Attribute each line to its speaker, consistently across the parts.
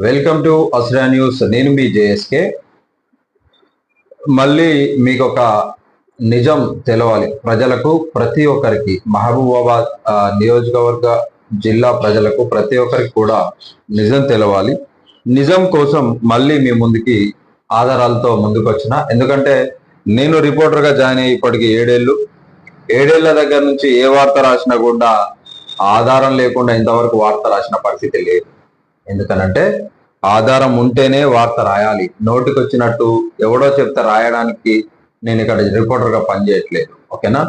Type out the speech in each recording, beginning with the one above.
Speaker 1: Welcome to Asra news. నేను మీ JSK. మళ్ళీ మీకు ఒక నిజం తెలవాలి. ప్రజలకు ప్రతి ఒక్కరికి, మహబూబాబాద్ నియోజకవర్గ జిల్లా ప్రజలకు ప్రతి ఒక్కరికి కూడా నిజం తెలవాలి. నిజం కోసం మళ్ళీ మీ ముందుకి ఆధారాలతో ముందుకు వచ్చిన. ఎందుకంటే నేను రిపోర్టర్గా జాయిన్ అయ్యి ఇప్పటికి ఏడేళ్ల దగ్గర నుంచి ఏ వార్త రాసినా కూడా ఆధారం లేకుండా ఇంతవరకు వార్త రాసిన పరిస్థితి లేదు. ఎందుకనంటే ఆధారం ఉంటేనే వార్త రాయాలి. నోటికి వచ్చినట్టు ఎవడో చెప్తే రాయడానికి నేను ఇక్కడ రిపోర్టర్గా పనిచేయట్లేదు. ఓకేనా?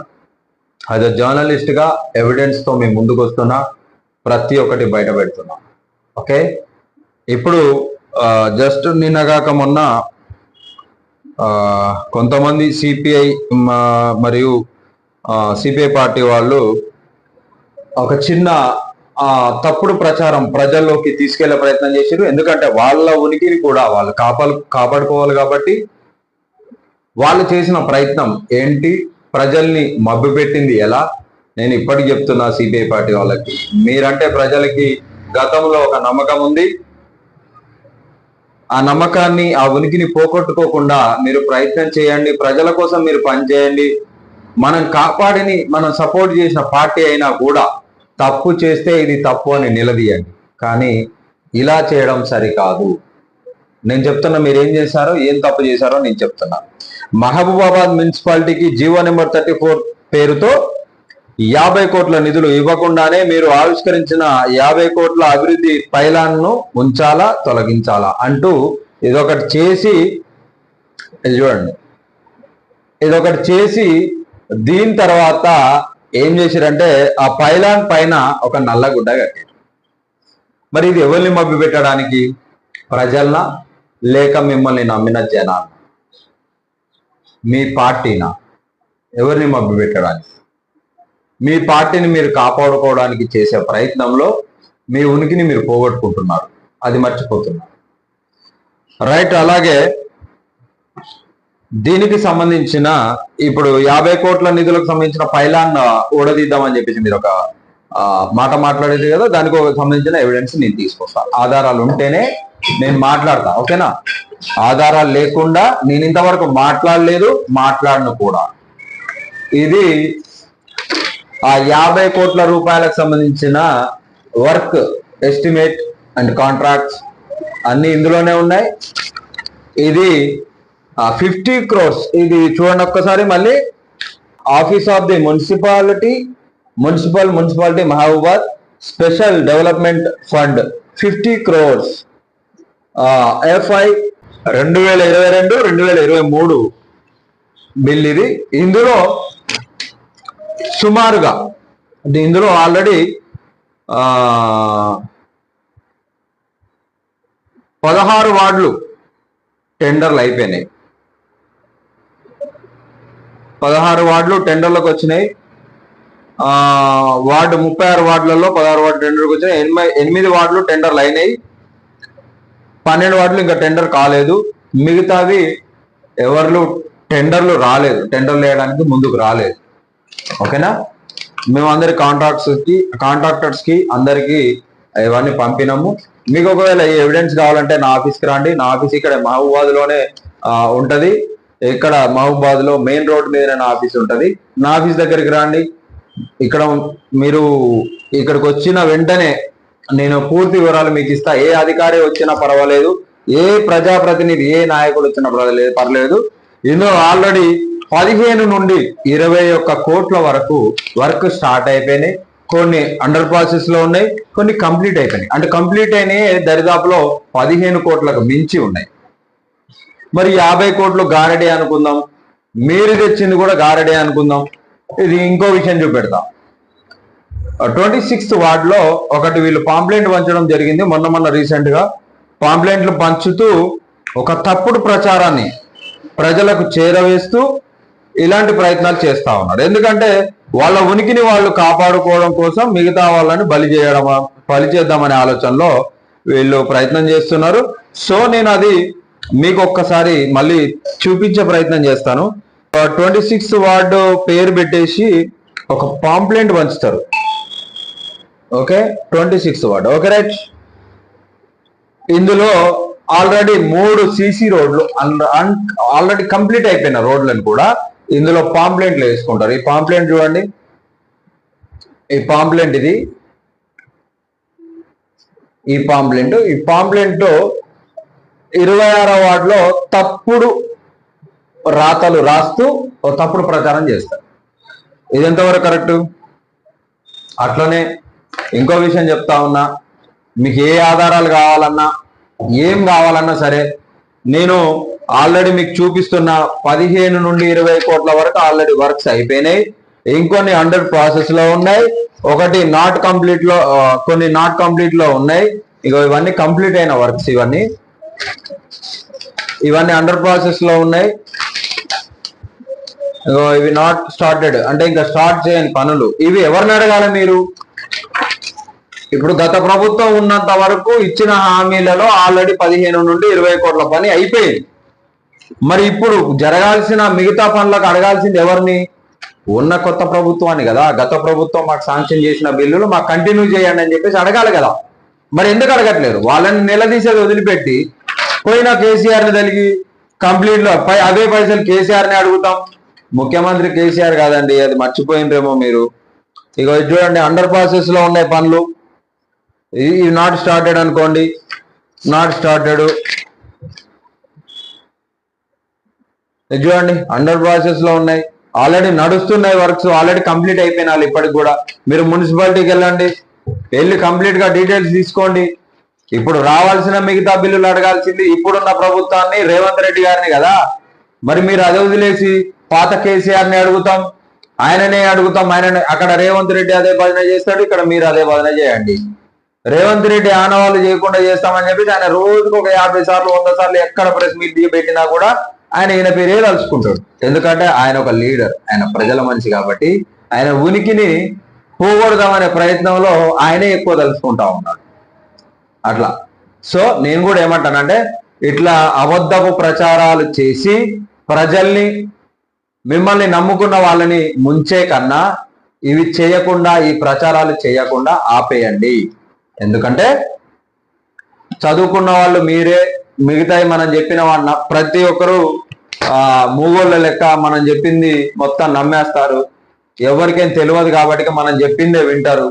Speaker 1: యాజ్ అ జర్నలిస్ట్గా ఎవిడెన్స్తో మేము ముందుకు వస్తున్నా, ప్రతి ఒక్కటి బయట పెడుతున్నా. ఓకే, ఇప్పుడు జస్ట్ నిన్నగాక మొన్న కొంతమంది సిపిఐ మరియు సిపిఐ పార్టీ వాళ్ళు ఒక చిన్న తప్పుడు ప్రచారం ప్రజల్లోకి తీసుకెళ్లే ప్రయత్నం చేశారు. ఎందుకంటే వాళ్ళ ఉనికిని కూడా వాళ్ళు కాపాడుకోవాలి కాబట్టి వాళ్ళు చేసిన ప్రయత్నం ఏంటి, ప్రజల్ని మభ్యపెట్టింది ఎలా. నేను ఇప్పటికి చెప్తున్నా సిపిఐ పార్టీ వాళ్ళకి, మీరంటే ప్రజలకి గతంలో ఒక నమ్మకం ఉంది. ఆ నమ్మకాన్ని, ఆ ఉనికిని పోగొట్టుకోకుండా మీరు ప్రయత్నం చేయండి. ప్రజల కోసం మీరు పనిచేయండి. మనం సపోర్ట్ చేసిన పార్టీ అయినా కూడా తప్పు చేస్తే ఇది తప్పు అని నిలదీయండి. కానీ ఇలా చేయడం సరికాదు. నేను చెప్తున్నా, మీరు ఏం చేశారో, ఏం తప్పు చేశారో నేను చెప్తున్నా. మహబూబాబాద్ మున్సిపాలిటీకి జీవో నెంబర్ 34 పేరుతో 50 కోట్ల నిధులు ఇవ్వకుండానే మీరు ఆవిష్కరించిన 50 కోట్ల అభివృద్ధి పైలాన్ను ఉంచాలా, తొలగించాలా అంటూ ఇదొకటి చేసి, చూడండి, ఇదొకటి చేసి దీని తర్వాత ఏం చేశారంటే ఆ పైలాన్ పైన ఒక నల్లగుడ్డ కట్టారు. మరి ఇది ఎవరిని మభ్య పెట్టడానికి? ప్రజలనా, లేక మిమ్మల్ని నమ్మిన జనాలు, మీ పార్టీనా? ఎవరిని మభ్య పెట్టడానికి? మీ పార్టీని మీరు కాపాడుకోవడానికి చేసే ప్రయత్నంలో మీ ఉనికిని మీరు పోగొట్టుకుంటున్నారు. అది మర్చిపోతున్నారు. రైట్. అలాగే దీనికి సంబంధించిన ఇప్పుడు 50 కోట్ల నిధులకు సంబంధించిన పైలాన్ ఊడదీద్దామని చెప్పేసి మీరు ఒక మాట మాట్లాడేది కదా, దానికి సంబంధించిన ఎవిడెన్స్ నేను తీసుకొస్తా. ఆధారాలు ఉంటేనే నేను మాట్లాడతా. ఓకేనా? ఆధారాలు లేకుండా నేను ఇంతవరకు మాట్లాడలేదు, మాట్లాడను కూడా. ఇది ఆ 50 కోట్ల రూపాయలకు సంబంధించిన వర్క్ ఎస్టిమేట్ అండ్ కాంట్రాక్ట్స్ అన్ని ఇందులోనే ఉన్నాయి. ఇది 50 crores. ఇది చూడండి ఒక్కసారి మళ్ళీ. Office of the municipality Mahabubabad special development fund 50 crores FY 2022-2023 bill ఇది. ఇందులో సుమారుగా అంటే ఇందులో ఆల్రెడీ 16 వార్డులు టెండర్లు అయిపోయినాయి. 16 వార్డులు టెండర్లకు వచ్చినాయి. వార్డు 36 వార్డులలో 16 వార్డు టెండర్కి వచ్చినాయి. 8 వార్డులు టెండర్లు అయినాయి. 12 వార్డులు ఇంకా టెండర్ కాలేదు. మిగతావి ఎవరు టెండర్లు రాలేదు, టెండర్లు వేయడానికి ముందుకు రాలేదు. ఓకేనా? మేము అందరి కాంట్రాక్టర్స్కి అందరికీ ఇవన్నీ పంపినాము. మీకు ఒకవేళ ఈ ఎవిడెన్స్ కావాలంటే నా ఆఫీస్కి రండి. నా ఆఫీస్ ఇక్కడ మహబూబాద్లోనే ఉంటుంది. ఇక్కడ మహబూబాద్ లో మెయిన్ రోడ్ మీద నా ఆఫీస్ ఉంటుంది. నా ఆఫీస్ దగ్గరికి రండి. ఇక్కడ మీరు ఇక్కడికి వచ్చిన వెంటనే నేను పూర్తి వివరాలు మీకు ఇస్తా. ఏ అధికారి వచ్చినా పర్వాలేదు, ఏ ప్రజాప్రతినిధి, ఏ నాయకుడు వచ్చినా పర్లేదు. ఇందులో ఆల్రెడీ 15 నుండి 21 కోట్ల వరకు వర్క్ స్టార్ట్ అయిపోయినాయి. కొన్ని అండర్ ప్రాసెస్ లో ఉన్నాయి, కొన్ని కంప్లీట్ అయిపోయినాయి. అంటే కంప్లీట్ అయినాయి దరిదాపులో 15 కోట్లకు మించి ఉన్నాయి. మరి 50 కోట్లు గారడే అనుకుందాం, మీరు తెచ్చింది కూడా గారడే అనుకుందాం. ఇది ఇంకో విషయం చూపెడతాం. 26th వార్డులో ఒకటి వీళ్ళు పాంప్లెంట్ పంచడం జరిగింది. మొన్న రీసెంట్ గా పాంప్లెంట్లు పంచుతూ ఒక తప్పుడు ప్రచారాన్ని ప్రజలకు చేరవేస్తూ ఇలాంటి ప్రయత్నాలు చేస్తా ఉన్నారు. ఎందుకంటే వాళ్ళ ఉనికిని వాళ్ళు కాపాడుకోవడం కోసం మిగతా వాళ్ళని బలి చేద్దామనే ఆలోచనలో వీళ్ళు ప్రయత్నం చేస్తున్నారు. సో నేను అది మీకు ఒక్కసారి మళ్ళీ చూపించే ప్రయత్నం చేస్తాను. 26th వార్డు పేరు పెట్టేసి ఒక పాంప్లెంట్ పంచుతారు. Okay, 26th ward. Okay right. ఇందులో ఆల్రెడీ 3 సీసీ రోడ్లు ఆల్రెడీ కంప్లీట్ అయిపోయిన రోడ్లను కూడా ఇందులో పాంప్లెంట్లు వేసుకుంటారు. ఈ పాంప్లెంట్ చూడండి, ఈ పాంప్లెంట్ ఇది, ఈ పాంప్లెంట్ 26వ వార్డులో తప్పుడు రాతలు రాస్తూ తప్పుడు ప్రచారం చేస్తారు. ఇది ఎంతవరకు కరెక్ట్? అట్లనే ఇంకో విషయం చెప్తా ఉన్నా, మీకు ఏ ఆధారాలు కావాలన్నా ఏం కావాలన్నా సరే, నేను ఆల్రెడీ మీకు చూపిస్తున్న 15 నుండి 20 కోట్ల వరకు ఆల్రెడీ వర్క్స్ అయిపోయినాయి. ఇంకొన్ని అండర్ ప్రాసెస్ లో ఉన్నాయి, ఒకటి నాట్ కంప్లీట్ లో, కొన్ని నాట్ కంప్లీట్ లో ఉన్నాయి. ఇవన్నీ కంప్లీట్ అయిన వర్క్స్, ఇవన్నీ అండర్ ప్రాసెస్ లో ఉన్నాయి. ఇవి నాట్ స్టార్టెడ్ అంటే ఇంకా స్టార్ట్ చేయని పనులు. ఇవి ఎవరిని అడగాలి మీరు? ఇప్పుడు గత ప్రభుత్వం ఉన్నంత వరకు ఇచ్చిన హామీలలో ఆల్రెడీ 15 నుండి 20 కోట్ల పని అయిపోయింది. మరి ఇప్పుడు జరగాల్సిన మిగతా పనులకు అడగాల్సింది ఎవరిని? ఉన్న కొత్త ప్రభుత్వాన్ని కదా. గత ప్రభుత్వం మాకు శాంక్షన్ చేసిన బిల్లులు మాకు కంటిన్యూ చేయండి అని చెప్పేసి అడగాలి కదా. మరి ఎందుకు అడగట్లేరు? వాళ్ళని నిలదీసేది వదిలిపెట్టి పోయిన కేసీఆర్ని తలిగి కంప్లీట్ లో అదే పైసలు కేసీఆర్ని అడుగుతాం. ముఖ్యమంత్రి కేసీఆర్ కాదండి, అది మర్చిపోయిందేమో మీరు. చూడండి, అండర్ ప్రాసెస్ లో ఉన్నాయి పనులు. ఇది నాట్ స్టార్టెడ్ అనుకోండి, నాట్ స్టార్టెడ్. చూడండి, అండర్ ప్రాసెస్ లో ఉన్నాయి, ఆల్రెడీ నడుస్తున్నాయి వర్క్స్, ఆల్రెడీ కంప్లీట్ అయిపోయినాలి. ఇప్పటికి కూడా మీరు మున్సిపాలిటీకి వెళ్ళండి, వెళ్ళి కంప్లీట్ గా డీటెయిల్స్ తీసుకోండి. ఇప్పుడు రావాల్సిన మిగతా బిల్లులు అడగాల్సింది ఇప్పుడున్న ప్రభుత్వాన్ని, రేవంత్ రెడ్డి గారిని కదా. మరి మీరు అదే వదిలేసి పాత కేసీఆర్ని అడుగుతాం, ఆయననే అడుగుతాం, ఆయననే. అక్కడ రేవంత్ రెడ్డి అదే భజన చేస్తాడు, ఇక్కడ మీరు అదే భజన చేయండి. రేవంత్ రెడ్డి ఆనవాళ్ళు చేయకుండా చేస్తామని చెప్పేసి ఆయన రోజుకు ఒక 50 సార్లు 100 సార్లు ఎక్కడ ప్రెస్ మీట్ పెట్టినా కూడా ఈయన పేరే తలుచుకుంటాడు. ఎందుకంటే ఆయన ఒక లీడర్, ఆయన ప్రజల మనిషి కాబట్టి ఆయన ఉనికిని పోగొడదామనే ప్రయత్నంలో ఆయనే ఎక్కువ తలుచుకుంటా ఉన్నాడు అట్లా. సో నేను కూడా ఏమంటానంటే, ఇట్లా అబద్ధపు ప్రచారాలు చేసి ప్రజల్ని, మిమ్మల్ని నమ్ముకున్న వాళ్ళని ముంచే కన్నా ఇవి చేయకుండా, ఈ ప్రచారాలు చేయకుండా ఆపేయండి. ఎందుకంటే చదువుకున్న వాళ్ళు మీరే, మిగతాయి మనం చెప్పిన వాళ్ళ ప్రతి ఒక్కరు మూగోళ్ళ లెక్క మనం చెప్పింది మొత్తం నమ్మేస్తారు. ఎవరికేం తెలియదు కాబట్టి మనం చెప్పిందే వింటారు.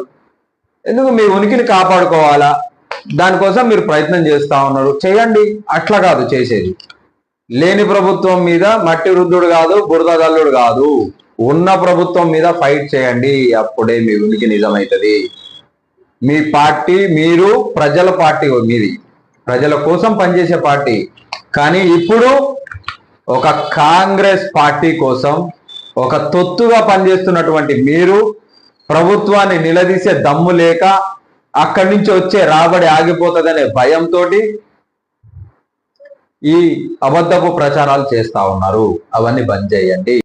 Speaker 1: ఎందుకు? మీ ఉనికిని కాపాడుకోవాలా, దానికోసం మీరు ప్రయత్నం చేస్తా ఉన్నారు, చేయండి. అట్లా కాదు చేసేది. లేని ప్రభుత్వం మీద మట్టి వృద్ధుడు కాదు, బురద గల్లుడు కాదు, ఉన్న ప్రభుత్వం మీద ఫైట్ చేయండి. అప్పుడే మీ ఉనికి నిజమవుతుంది. మీ పార్టీ, మీరు ప్రజల పార్టీ, మీది ప్రజల కోసం పనిచేసే పార్టీ. కానీ ఇప్పుడు ఒక కాంగ్రెస్ పార్టీ కోసం ఒక తొత్తుగా పనిచేస్తున్నటువంటి మీరు ప్రభుత్వాన్ని నిలదీసే దమ్ము లేక, అక్కడి నుంచి వచ్చే రాబడి ఆగిపోతుందనే భయంతో ఈ అబద్ధపు ప్రచారాలు చేస్తా ఉన్నారు. అవన్నీ బంద్ చేయండి.